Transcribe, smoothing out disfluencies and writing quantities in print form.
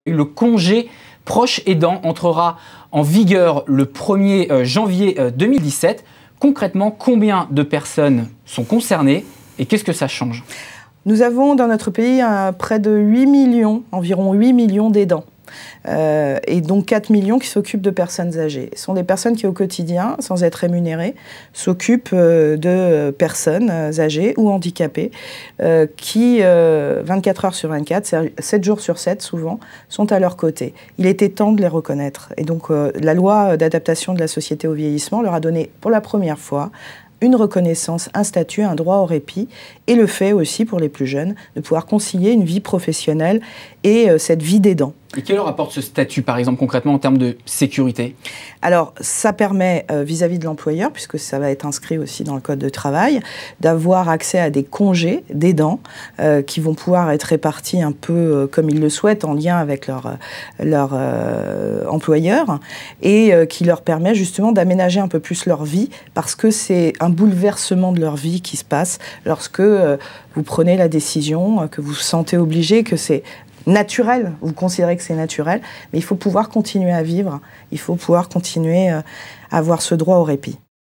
Le congé proche aidant entrera en vigueur le 1er janvier 2017. Concrètement, combien de personnes sont concernées et qu'est-ce que ça change? Nous avons dans notre pays près de 8 millions, environ 8 millions d'aidants. Et donc 4 millions qui s'occupent de personnes âgées. Ce sont des personnes qui au quotidien, sans être rémunérées, s'occupent de personnes âgées ou handicapées qui, 24 heures sur 24, 7 jours sur 7 souvent, sont à leur côté. Il était temps de les reconnaître. Et donc la loi d'adaptation de la société au vieillissement leur a donné pour la première fois une reconnaissance, un statut, un droit au répit, et le fait aussi pour les plus jeunes de pouvoir concilier une vie professionnelle et cette vie d'aidant. Et quel leur apporte ce statut, par exemple, concrètement en termes de sécurité? Alors, ça permet, vis-à-vis de l'employeur, puisque ça va être inscrit aussi dans le Code de travail, d'avoir accès à des congés d'aidants qui vont pouvoir être répartis un peu comme ils le souhaitent, en lien avec leur employeur, et qui leur permet justement d'aménager un peu plus leur vie, parce que c'est un bouleversement de leur vie qui se passe lorsque vous prenez la décision, que vous vous sentez obligé, que c'est naturel, vous considérez que c'est naturel, mais il faut pouvoir continuer à vivre, il faut pouvoir continuer à avoir ce droit au répit.